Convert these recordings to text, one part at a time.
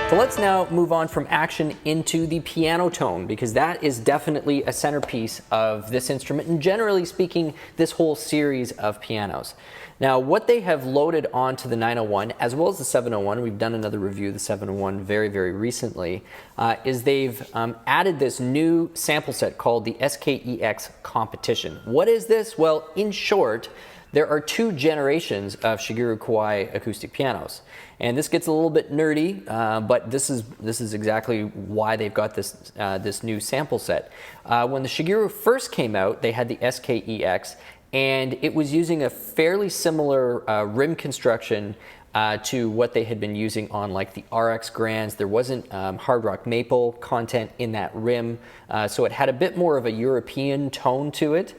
So let's now move on from action into the piano tone, because that is definitely a centerpiece of this instrument and generally speaking this whole series of pianos. Now what they have loaded onto the 901 as well as the 701, we've done another review of the 701 very recently, is they've added this new sample set called the SKEX competition. What is this? Well, in short, there are two generations of Shigeru Kawai acoustic pianos. And this gets a little bit nerdy, but this is exactly why they've got this, this new sample set. When the Shigeru first came out, they had the SKEX, and it was using a fairly similar rim construction to what they had been using on like the RX Grands. There wasn't hard rock maple content in that rim, so it had a bit more of a European tone to it.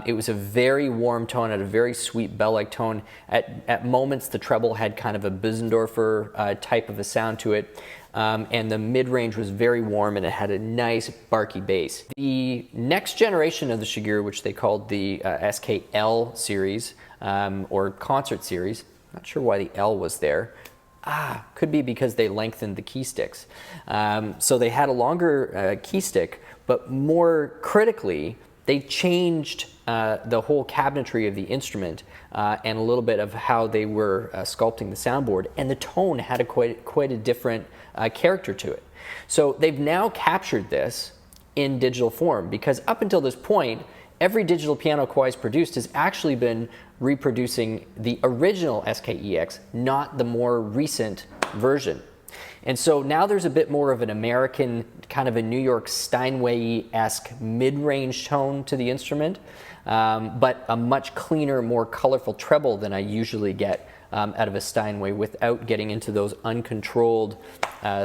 It was a very warm tone, had a very sweet bell-like tone. At moments, the treble had kind of a Bissendorfer type of a sound to it. And the mid-range was very warm and it had a nice barky bass. The next generation of the Shigeru, which they called the SKL series or concert series, not sure why the L was there. Could be because they lengthened the key sticks. So they had a longer key stick, but more critically, they changed the whole cabinetry of the instrument and a little bit of how they were sculpting the soundboard, and the tone had quite a different character to it. So they've now captured this in digital form, because up until this point, every digital piano Kawai's produced has actually been reproducing the original SKEX, not the more recent version. And so now there's a bit more of an American, kind of a New York Steinway-esque mid-range tone to the instrument, but a much cleaner, more colorful treble than I usually get out of a Steinway, without getting into those uncontrolled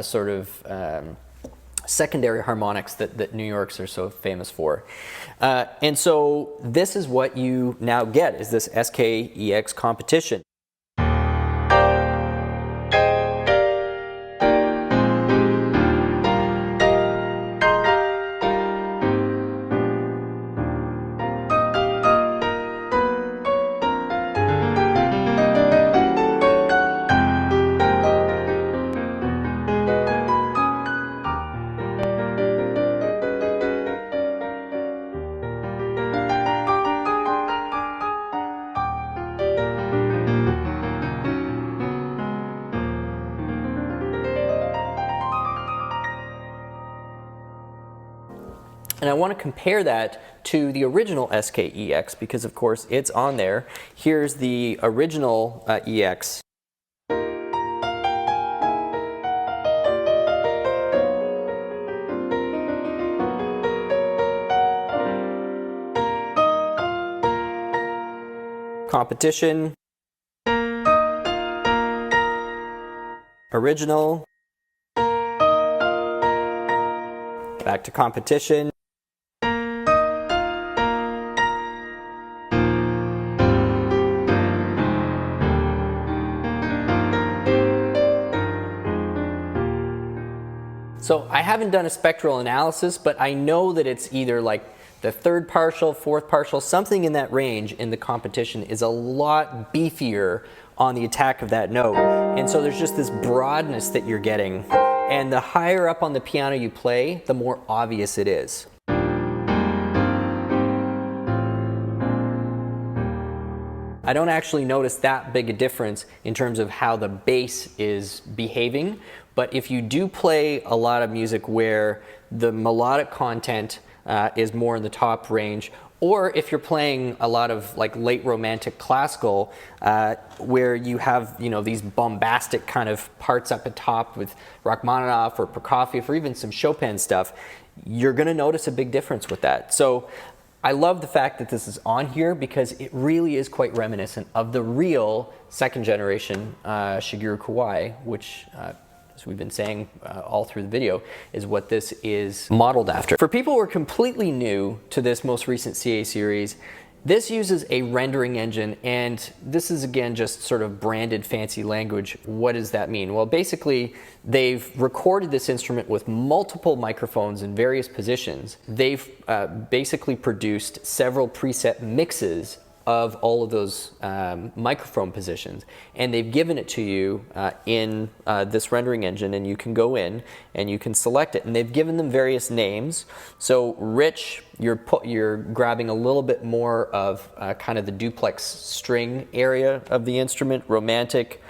sort of secondary harmonics that New Yorks are so famous for. And so this is what you now get, is this SKEX competition. And I want to compare that to the original SKEX, because of course it's on there. Here's the original EX. Competition. Original. Back to competition. So I haven't done a spectral analysis, but I know that it's either like the third partial, fourth partial, something in that range in the competition is a lot beefier on the attack of that note. And so there's just this broadness that you're getting. And the higher up on the piano you play, the more obvious it is. I don't actually notice that big a difference in terms of how the bass is behaving, but if you do play a lot of music where the melodic content is more in the top range, or if you're playing a lot of like late romantic classical where you have, you know, these bombastic kind of parts up at top with Rachmaninoff or Prokofiev or even some Chopin stuff, you're going to notice a big difference with that. So I love the fact that this is on here, because it really is quite reminiscent of the real second generation Shigeru Kawai, which as we've been saying all through the video, is what this is modeled after. For people who are completely new to this most recent CA series, this uses a rendering engine, and this is again just sort of branded fancy language. What does that mean? Well, basically they've recorded this instrument with multiple microphones in various positions. They've basically produced several preset mixes of all of those microphone positions, and they've given it to you in this rendering engine, and you can go in and you can select it, and they've given them various names. So rich, you're grabbing a little bit more of kind of the duplex string area of the instrument. Romantic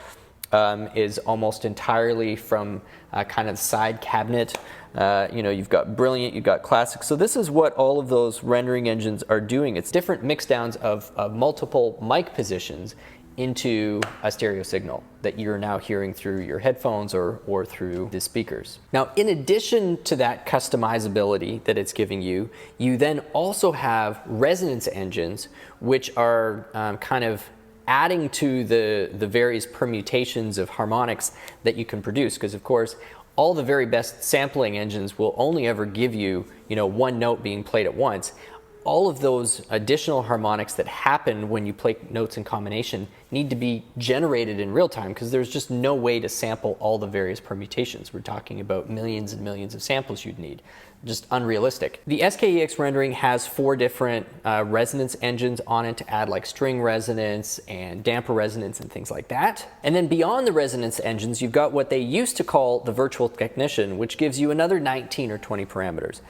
is almost entirely from kind of side cabinet. You know, you've got brilliant, you've got classic. So this is what all of those rendering engines are doing. It's different mixdowns of multiple mic positions into a stereo signal that you're now hearing through your headphones or through the speakers. Now, in addition to that customizability that it's giving you, you then also have resonance engines, which are kind of adding to the various permutations of harmonics that you can produce, because of course all the very best sampling engines will only ever give you, one note being played at once. All of those additional harmonics that happen when you play notes in combination need to be generated in real time, because there's just no way to sample all the various permutations. We're talking about millions and millions of samples you'd need. Just unrealistic. The SK-EX rendering has 4 different resonance engines on it to add like string resonance and damper resonance and things like that. And then beyond the resonance engines, you've got what they used to call the virtual technician, which gives you another 19 or 20 parameters.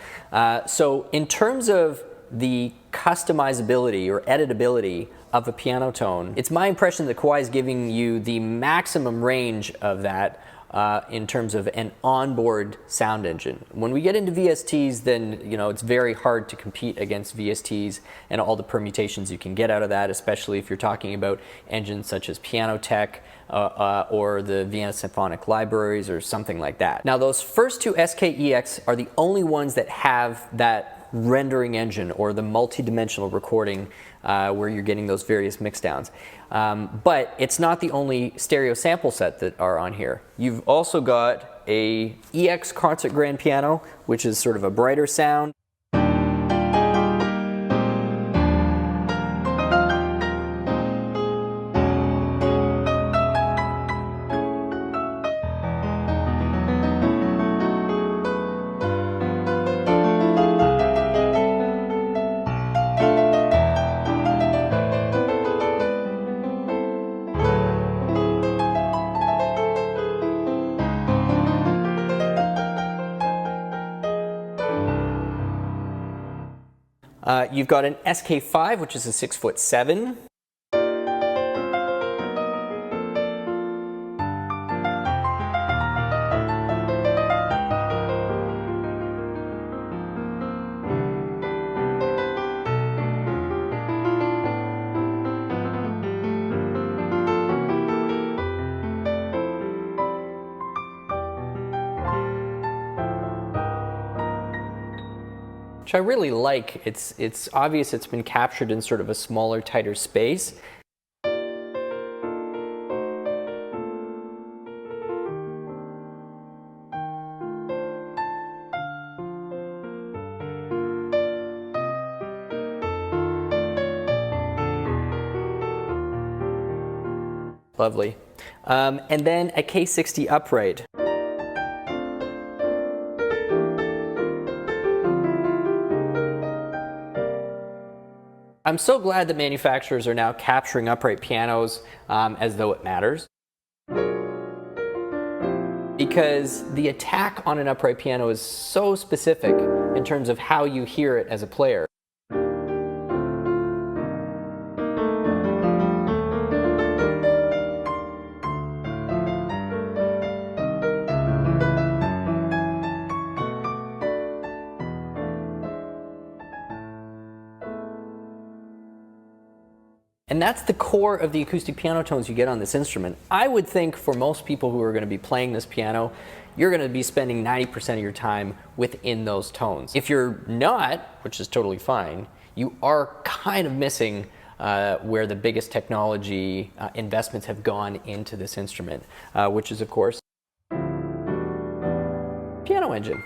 So in terms of the customizability or editability of a piano tone, it's my impression that Kawai is giving you the maximum range of that in terms of an onboard sound engine. When we get into VSTs, then it's very hard to compete against VSTs and all the permutations you can get out of that, especially if you're talking about engines such as Piano Tech or the Vienna Symphonic Libraries or something like that. Now, those first 2 SK-EX are the only ones that have that rendering engine or the multi-dimensional recording where you're getting those various mixdowns. But it's not the only stereo sample set that are on here. You've also got a EX concert grand piano, which is sort of a brighter sound. You've got an SK5, which is a 6'7". Which I really like. It's obvious it's been captured in sort of a smaller, tighter space. Lovely. And then a K60 upright. I'm so glad that manufacturers are now capturing upright pianos as though it matters. Because the attack on an upright piano is so specific in terms of how you hear it as a player. And that's the core of the acoustic piano tones you get on this instrument. I would think for most people who are going to be playing this piano, you're going to be spending 90% of your time within those tones. If you're not, which is totally fine, you are kind of missing where the biggest technology investments have gone into this instrument, which is, of course, piano engine.